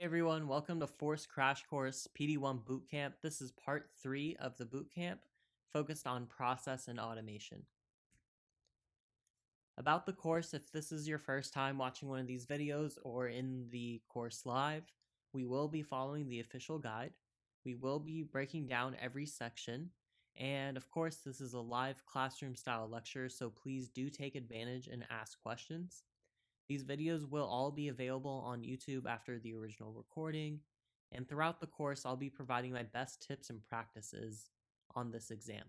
Hey everyone, welcome to Force Crash Course PD1 Bootcamp. This is part 3 of the bootcamp focused on process and automation. About the course, if this is your first time watching one of these videos or in the course live, we will be following the official guide. We will be breaking down every section, and of course this is a live classroom style lecture, so please do take advantage and ask questions. These videos will all be available on YouTube after the original recording, and throughout the course I'll be providing my best tips and practices on this exam.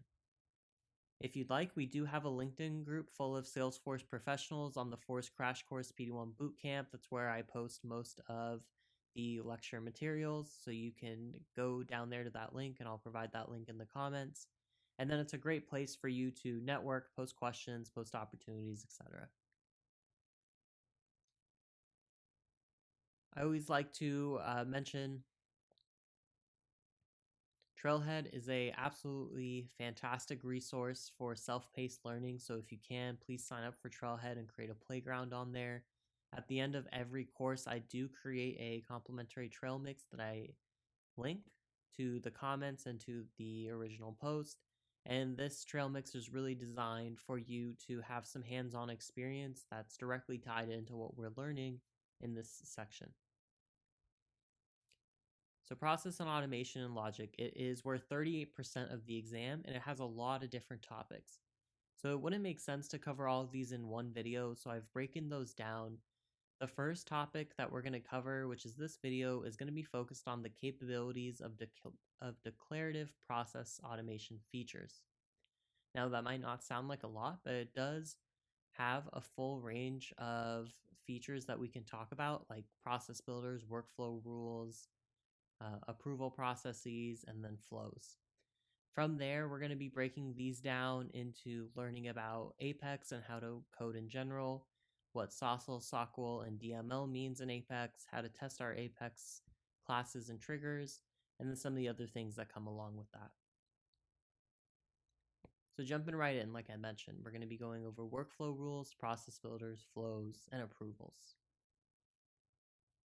If you'd like, we do have a LinkedIn group full of Salesforce professionals on the Force Crash Course PD1 Bootcamp. That's where I post most of the lecture materials, so you can go down there to that link and I'll provide that link in the comments. And then it's a great place for you to network, post questions, post opportunities, etc. I always like to mention Trailhead is a absolutely fantastic resource for self-paced learning. So if you can, please sign up for Trailhead and create a playground on there. At the end of every course, I do create a complimentary trail mix that I link to the comments and to the original post. And this trail mix is really designed for you to have some hands-on experience that's directly tied into what we're learning in this section. So process and automation and logic, it is worth 38% of the exam, and it has a lot of different topics. So it wouldn't make sense to cover all of these in one video, so I've broken those down. The first topic that we're going to cover, which is this video, is going to be focused on the capabilities of declarative process automation features. Now that might not sound like a lot, but it does have a full range of features that we can talk about, like process builders, workflow rules, approval processes, and then flows. From there, we're going to be breaking these down into learning about Apex and how to code in general, what SOSL, SOQL, and DML means in Apex, how to test our Apex classes and triggers, and then some of the other things that come along with that. So jumping right in, like I mentioned, we're going to be going over workflow rules, process builders, flows, and approvals.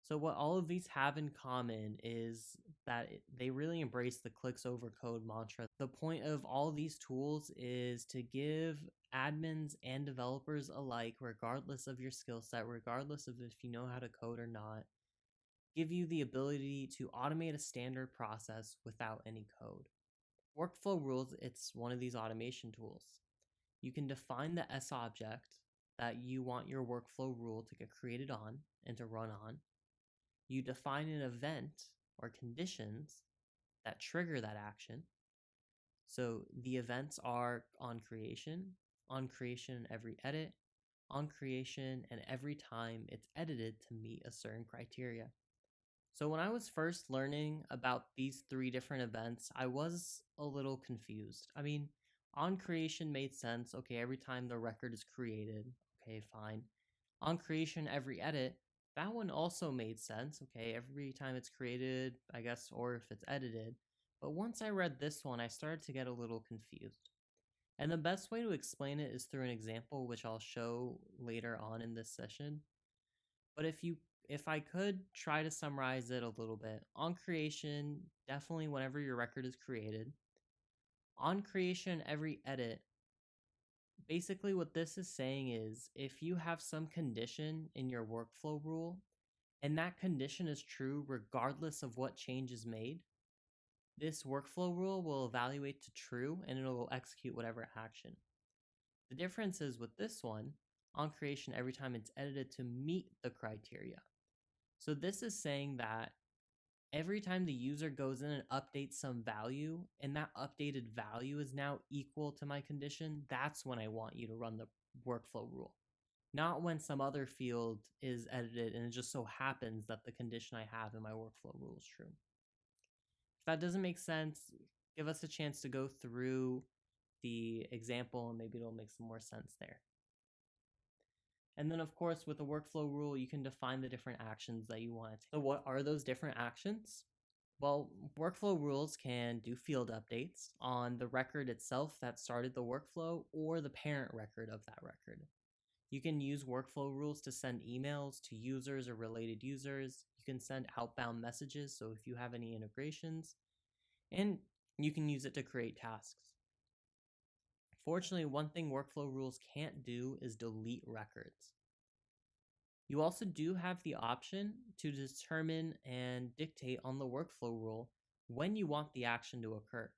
So what all of these have in common is that they really embrace the clicks over code mantra. The point of all these tools is to give admins and developers alike, regardless of your skill set, regardless of if you know how to code or not, give you the ability to automate a standard process without any code. Workflow rules, it's one of these automation tools. You can define the S object that you want your workflow rule to get created on and to run on. You define an event or conditions that trigger that action. So the events are on creation and every edit, on creation and every time it's edited to meet a certain criteria. So when I was first learning about these 3 different events, I was a little confused. I mean, on creation made sense. Okay, every time the record is created, okay, fine. On creation, every edit, that one also made sense. Okay, every time it's created, I guess, or if it's edited. But once I read this one, I started to get a little confused. And the best way to explain it is through an example, which I'll show later on in this session. But if I could try to summarize it a little bit, on creation, definitely whenever your record is created. On creation, every edit, basically what this is saying is if you have some condition in your workflow rule and that condition is true regardless of what change is made, this workflow rule will evaluate to true and it will execute whatever action. The difference is with this one, on creation every time it's edited to meet the criteria. So this is saying that every time the user goes in and updates some value, and that updated value is now equal to my condition, that's when I want you to run the workflow rule. Not when some other field is edited and it just so happens that the condition I have in my workflow rule is true. If that doesn't make sense, give us a chance to go through the example and maybe it'll make some more sense there. And then, of course, with the workflow rule, you can define the different actions that you want to take. So what are those different actions? Well, workflow rules can do field updates on the record itself that started the workflow or the parent record of that record. You can use workflow rules to send emails to users or related users. You can send outbound messages, so if you have any integrations, and you can use it to create tasks. Fortunately, one thing workflow rules can't do is delete records. You also do have the option to determine and dictate on the workflow rule when you want the action to occur.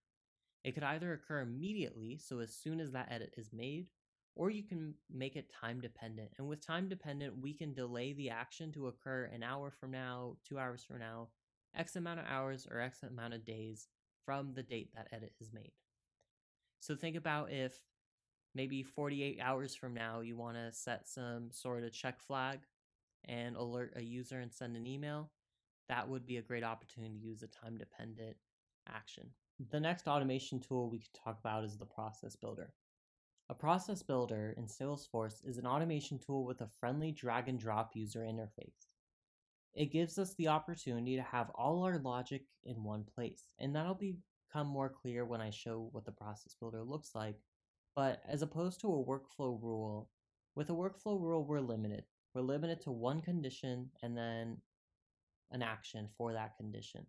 It could either occur immediately, so as soon as that edit is made, or you can make it time dependent. And with time dependent, we can delay the action to occur an hour from now, 2 hours from now, X amount of hours or X amount of days from the date that edit is made. So think about if maybe 48 hours from now you want to set some sort of check flag and alert a user and send an email. That would be a great opportunity to use a time dependent action. The next automation tool we could talk about is the process builder. A process builder in Salesforce is an automation tool with a friendly drag and drop user interface. It gives us the opportunity to have all our logic in one place, and that'll become more clear when I show what the process builder looks like. But as opposed to a workflow rule, with a workflow rule, we're limited. We're limited to one condition and then an action for that condition.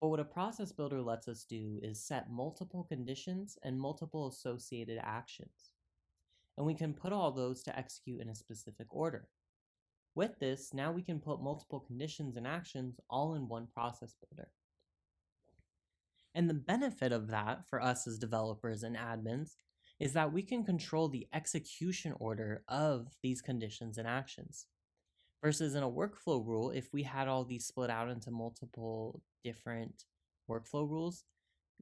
But what a process builder lets us do is set multiple conditions and multiple associated actions. And we can put all those to execute in a specific order. With this, now we can put multiple conditions and actions all in one process builder. And the benefit of that for us as developers and admins is that we can control the execution order of these conditions and actions. Versus in a workflow rule, if we had all these split out into multiple different workflow rules,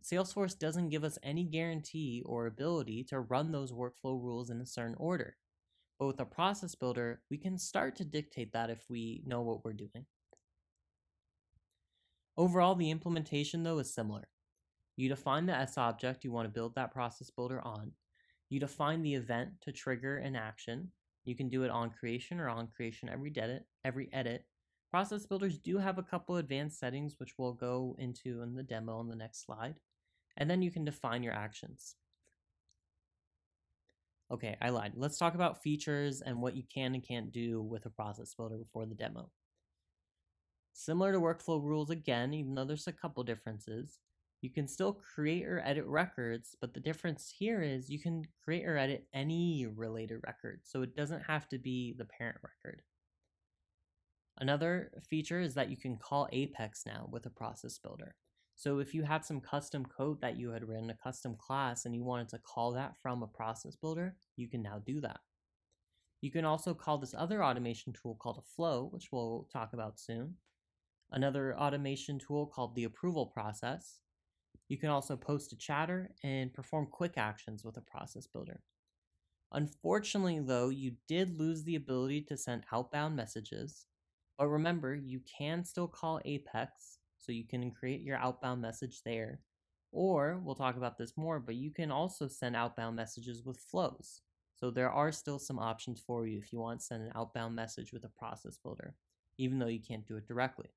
Salesforce doesn't give us any guarantee or ability to run those workflow rules in a certain order. But with a process builder, we can start to dictate that if we know what we're doing. Overall, the implementation, though, is similar. You define the S object you want to build that process builder on. You define the event to trigger an action. You can do it on creation or on creation every edit. Process builders do have a couple advanced settings, which we'll go into in the demo on the next slide. And then you can define your actions. Okay, I lied. Let's talk about features and what you can and can't do with a process builder before the demo. Similar to workflow rules again, even though there's a couple differences, you can still create or edit records, but the difference here is you can create or edit any related record, so it doesn't have to be the parent record. Another feature is that you can call Apex now with a process builder. So if you had some custom code that you had written, a custom class, and you wanted to call that from a process builder, you can now do that. You can also call this other automation tool called a flow, which we'll talk about soon. Another automation tool called the approval process. You can also post a chatter and perform quick actions with a process builder. Unfortunately, though, you did lose the ability to send outbound messages. But remember, you can still call Apex, so you can create your outbound message there. Or, we'll talk about this more, but you can also send outbound messages with flows. So there are still some options for you if you want to send an outbound message with a process builder, even though you can't do it directly.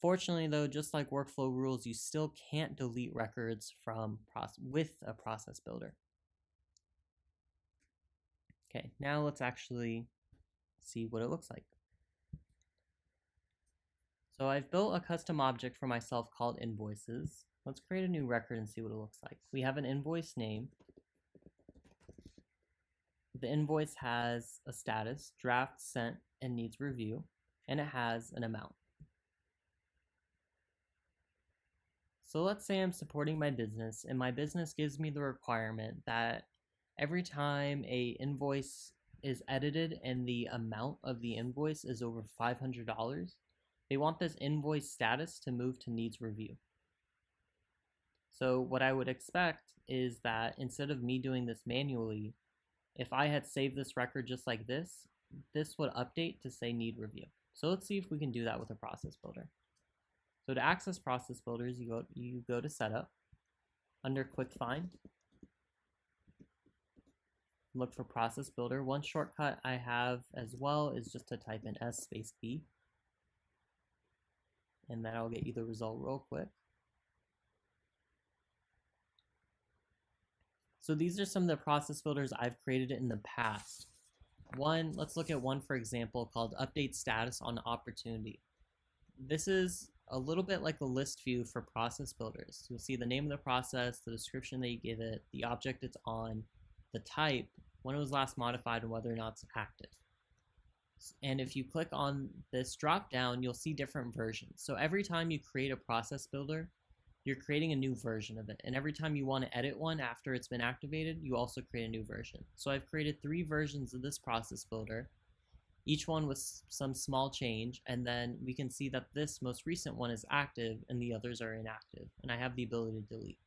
Fortunately, though, just like workflow rules, you still can't delete records with a process builder. Okay, now let's actually see what it looks like. So I've built a custom object for myself called invoices. Let's create a new record and see what it looks like. We have an invoice name. The invoice has a status, draft, sent, and needs review, and it has an amount. So let's say I'm supporting my business, and my business gives me the requirement that every time a invoice is edited and the amount of the invoice is over $500, they want this invoice status to move to needs review. So what I would expect is that instead of me doing this manually, if I had saved this record just like this would update to say need review. So let's see if we can do that with a process builder. So to access process builders, you go to setup, under quick find, look for process builder. One shortcut I have as well is just to type in S space B, and that'll get you the result real quick. So these are some of the process builders I've created in the past. let's look at one for example called update status on opportunity. This is a little bit like a list view for process builders. You'll see the name of the process, the description that you give it, the object it's on, the type, when it was last modified, and whether or not it's active. And if you click on this drop down, you'll see different versions. So every time you create a process builder, you're creating a new version of it. And every time you want to edit one after it's been activated, you also create a new version. So I've created 3 versions of this process builder, each one with some small change, and then we can see that this most recent one is active and the others are inactive, and I have the ability to delete.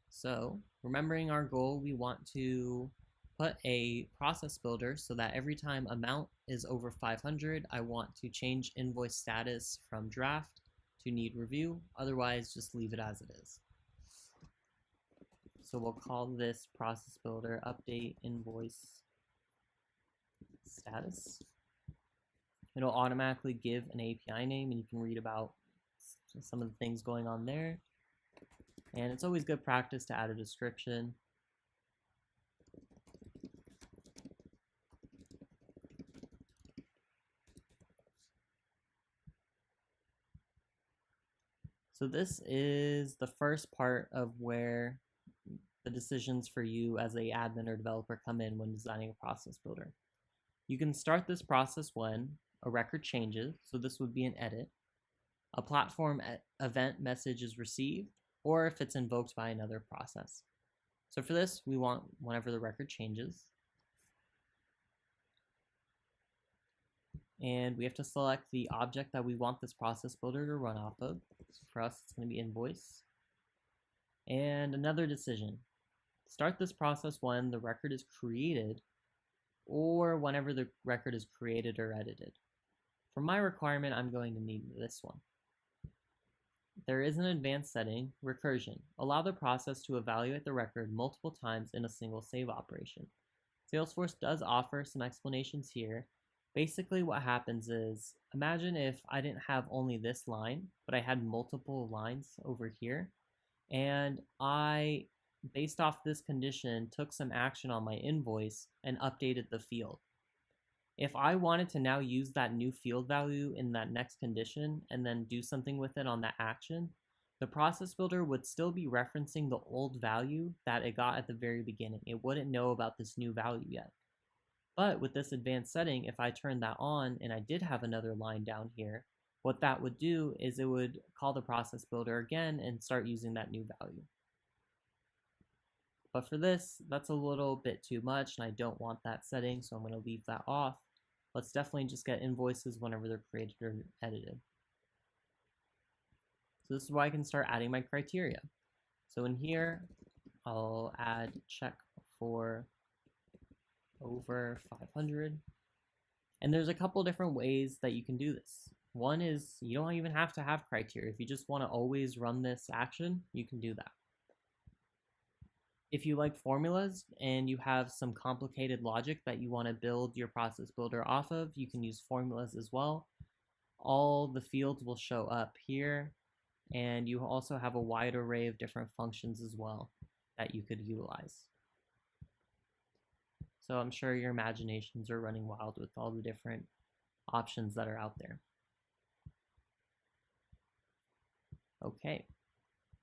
So remembering our goal, we want to put a process builder so that every time amount is over 500, I want to change invoice status from draft to need review, otherwise just leave it as it is. So we'll call this process builder update invoice status. It'll automatically give an API name, and you can read about some of the things going on there. And it's always good practice to add a description. So this is the first part of where the decisions for you as an admin or developer come in when designing a process builder. You can start this process when a record changes, so this would be an edit, a platform event message is received, or if it's invoked by another process. So for this, we want whenever the record changes. And we have to select the object that we want this process builder to run off of. So for us, it's going to be invoice. And another decision. Start this process when the record is created or whenever the record is created or edited. For my requirement, I'm going to need this one. There is an advanced setting, recursion. Allow the process to evaluate the record multiple times in a single save operation. Salesforce does offer some explanations here. Basically what happens is, imagine if I didn't have only this line, but I had multiple lines over here, and I, based off this condition, took some action on my invoice and updated the field. If I wanted to now use that new field value in that next condition and then do something with it on that action, the process builder would still be referencing the old value that it got at the very beginning. It wouldn't know about this new value yet. But with this advanced setting, if I turned that on and I did have another line down here, what that would do is it would call the process builder again and start using that new value. But for this, that's a little bit too much, and I don't want that setting, so I'm going to leave that off. Let's definitely just get invoices whenever they're created or edited. So this is where I can start adding my criteria. So in here, I'll add check for over 500. And there's a couple different ways that you can do this. One is you don't even have to have criteria. If you just want to always run this action, you can do that. If you like formulas and you have some complicated logic that you want to build your process builder off of, you can use formulas as well. All the fields will show up here, and you also have a wide array of different functions as well that you could utilize. So I'm sure your imaginations are running wild with all the different options that are out there. Okay.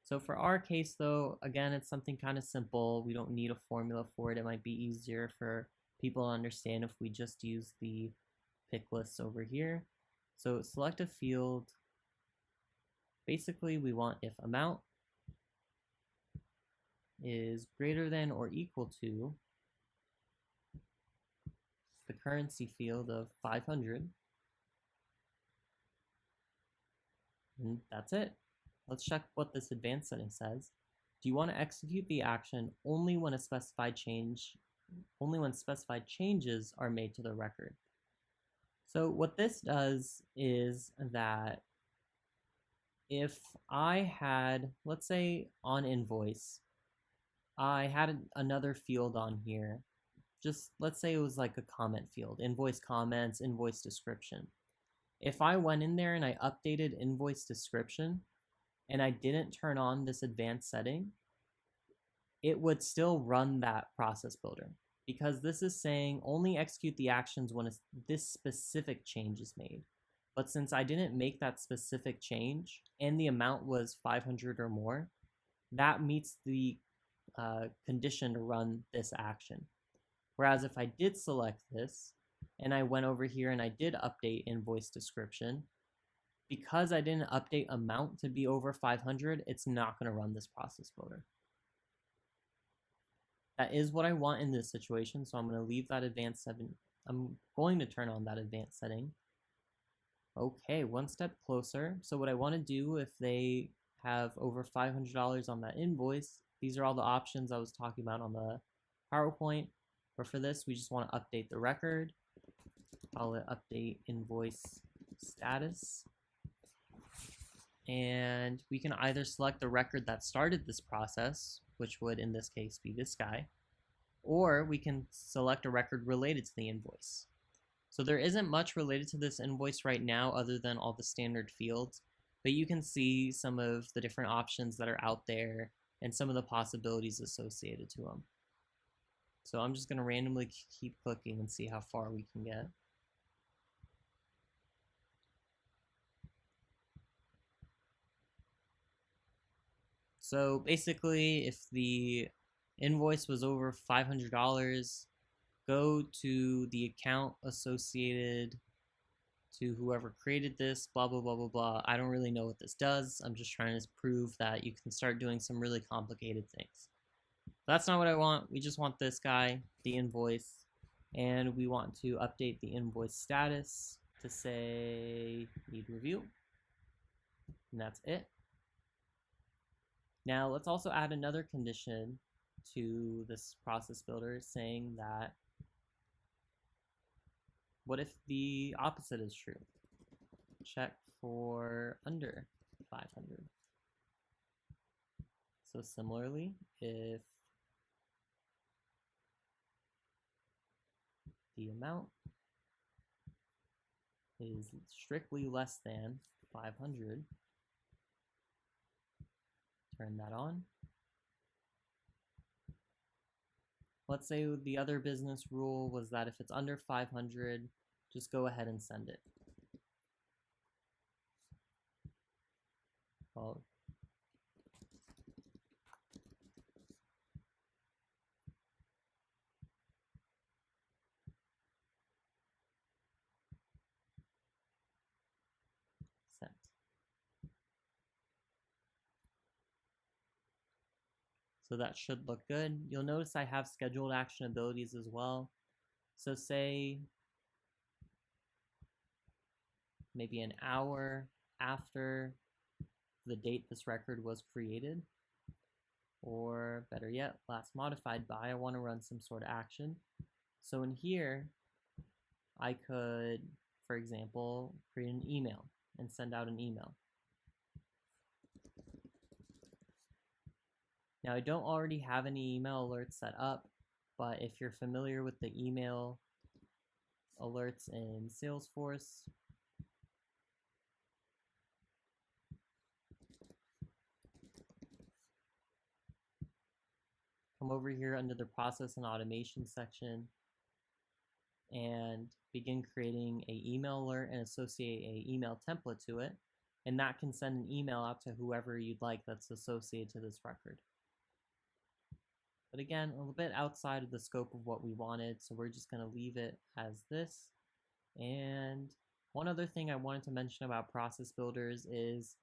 So for our case though, again, it's something kind of simple. We don't need a formula for it. It might be easier for people to understand if we just use the pick lists over here. So select a field. Basically, we want if amount is greater than or equal to the currency field of 500. And that's it. Let's check what this advanced setting says. Do you want to execute the action only when specified changes are made to the record? So what this does is that if I had, let's say on invoice, I had another field on here. Just let's say it was like a comment field, invoice comments, invoice description. If I went in there and I updated invoice description and I didn't turn on this advanced setting, it would still run that process builder. because this is saying only execute the actions when this specific change is made. But since I didn't make that specific change and the amount was 500 or more, that meets the condition to run this action. Whereas if I did select this and I went over here and I did update invoice description, because I didn't update amount to be over 500, it's not going to run this process builder. That is what I want in this situation, so I'm going to leave that advanced setting. I'm going to turn on that advanced setting. Okay, one step closer. So what I want to do if they have over $500 on that invoice, these are all the options I was talking about on the PowerPoint. But for this, we just want to update the record. Call it update invoice status. And we can either select the record that started this process, which would in this case be this guy, or we can select a record related to the invoice. So there isn't much related to this invoice right now other than all the standard fields, but you can see some of the different options that are out there and some of the possibilities associated to them. So I'm just going to randomly keep clicking and see how far we can get. So basically, if the invoice was over $500, go to the account associated to whoever created this, blah, blah, blah, blah, blah. I don't really know what this does. I'm just trying to prove that you can start doing some really complicated things. That's not what I want. We just want this guy, the invoice, and we want to update the invoice status to say need review, and that's it. Now let's also add another condition to this process builder saying that what if the opposite is true? Check for under 500. So similarly, if the amount is strictly less than 500, turn that on. Let's say the other business rule was that if it's under 500, just go ahead and send it. Well, sent. So that should look good. You'll notice I have scheduled action abilities as well. So say maybe an hour after the date this record was created, or better yet, last modified by, I want to run some sort of action. So in here, I could, for example, create an email and send out an email. Now I don't already have any email alerts set up, but if you're familiar with the email alerts in Salesforce, come over here under the process and automation section and begin creating an email alert and associate an email template to it. And that can send an email out to whoever you'd like that's associated to this record. But again, a little bit outside of the scope of what we wanted, so we're just going to leave it as this. And one other thing I wanted to mention about process builders is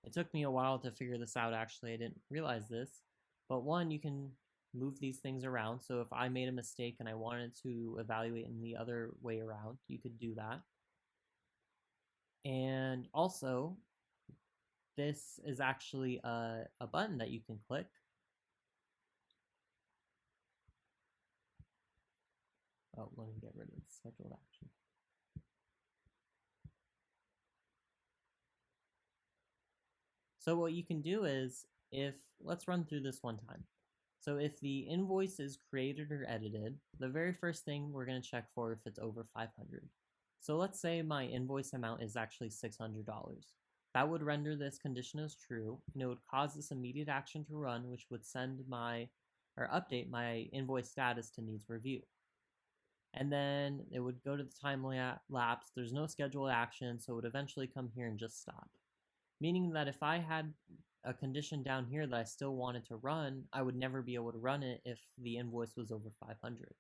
it took me a while to figure this out. Actually, I didn't realize this, but one, you can move these things around. So if I made a mistake and I wanted to evaluate in the other way around, you could do that. And also, this is actually a button that you can click. Oh, let me get rid of the scheduled action. So what you can do is, let's run through this one time. So if the invoice is created or edited, the very first thing we're going to check for if it's over 500. So let's say my invoice amount is actually $600. That would render this condition as true, and it would cause this immediate action to run, which would send my or update my invoice status to needs review. And then it would go to the time lapse. There's no scheduled action, so it would eventually come here and just stop. Meaning that if I had a condition down here that I still wanted to run, I would never be able to run it if the invoice was over 500.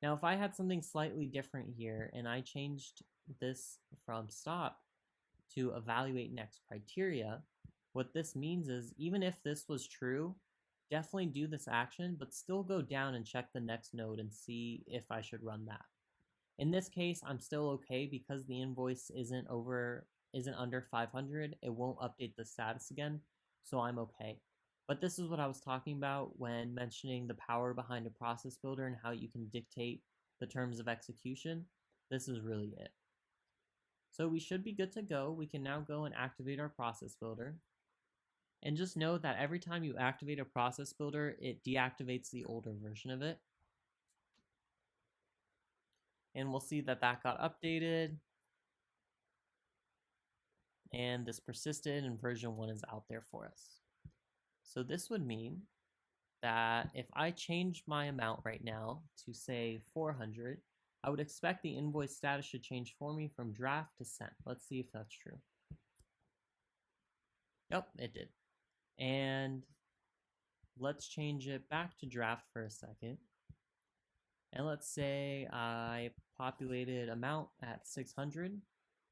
Now, if I had something slightly different here and I changed this from stop to evaluate next criteria, what this means is even if this was true, definitely do this action, but still go down and check the next node and see if I should run that. In this case, I'm still okay because the invoice isn't under 500. It won't update the status again, so I'm okay. But this is what I was talking about when mentioning the power behind a process builder and how you can dictate the terms of execution. This is really it. So we should be good to go. We can now go and activate our process builder. And just know that every time you activate a process builder, it deactivates the older version of it. And we'll see that that got updated. And this persisted and version 1 is out there for us. So this would mean that if I change my amount right now to say 400, I would expect the invoice status should change for me from draft to sent. Let's see if that's true. Yep, it did. And let's change it back to draft for a second. And let's say I populated amount at 600.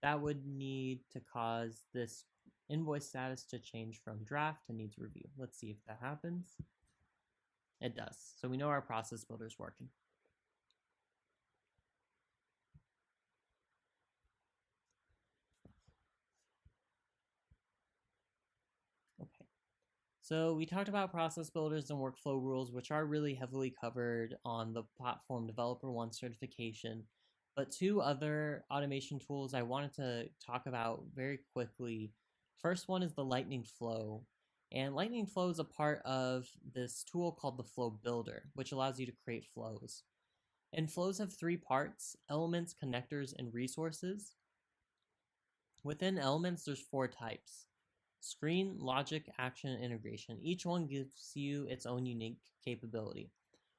That would need to cause this invoice status to change from draft to needs review. Let's see if that happens. It does. So we know our process builder is working. Okay. So we talked about process builders and workflow rules, which are really heavily covered on the Platform Developer 1 certification. But two other automation tools I wanted to talk about very quickly. First one is the Lightning Flow. And Lightning Flow is a part of this tool called the Flow Builder, which allows you to create flows. And flows have three parts: elements, connectors, and resources. Within elements, there's four types: screen, logic, action, and integration. Each one gives you its own unique capability.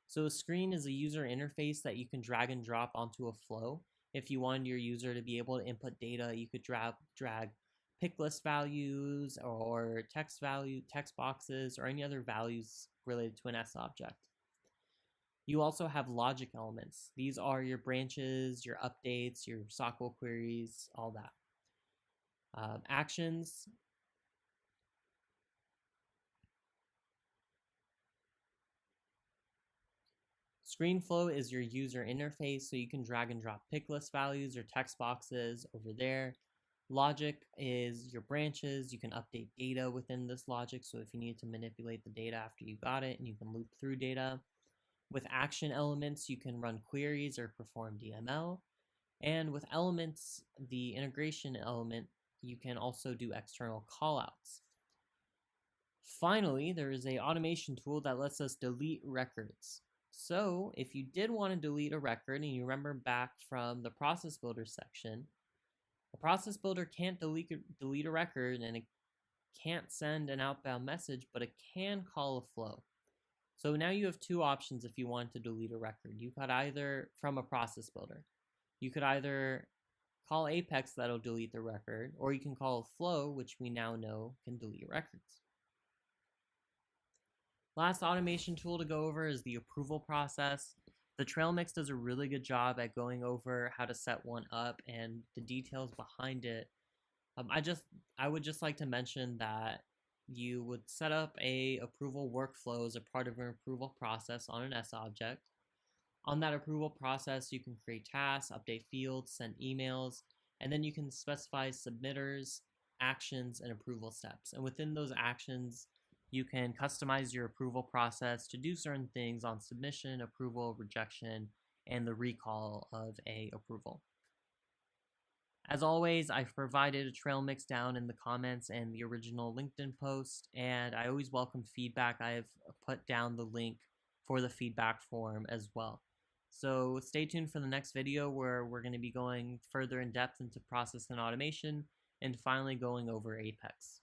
So a screen is a user interface that you can drag and drop onto a flow. If you wanted your user to be able to input data, you could drag pick list values or text boxes, or any other values related to an S object. You also have logic elements. These are your branches, your updates, your SQL queries, all that. Actions. ScreenFlow is your user interface, so you can drag and drop pick list values or text boxes over there. Logic is your branches. You can update data within this logic, so if you need to manipulate the data after you got it, and you can loop through data. With action elements, you can run queries or perform DML. And with elements, the integration element, you can also do external callouts. Finally, there is an automation tool that lets us delete records. So if you did want to delete a record, and you remember back from the process builder section, a process builder can't delete a record, and it can't send an outbound message, but it can call a flow. So now you have two options if you want to delete a record. You could either, from a process builder, you could either call Apex that'll delete the record, or you can call a flow, which we now know can delete records. Last automation tool to go over is the approval process. The Trailmix does a really good job at going over how to set one up and the details behind it. I would just like to mention that you would set up a approval workflow as a part of an approval process on an S object. On that approval process, you can create tasks, update fields, send emails, and then you can specify submitters, actions, and approval steps. And within those actions, you can customize your approval process to do certain things on submission, approval, rejection, and the recall of a approval. As always, I've provided a trail mix down in the comments and the original LinkedIn post, and I always welcome feedback. I've put down the link for the feedback form as well. So stay tuned for the next video where we're going to be going further in depth into process and automation and finally going over Apex.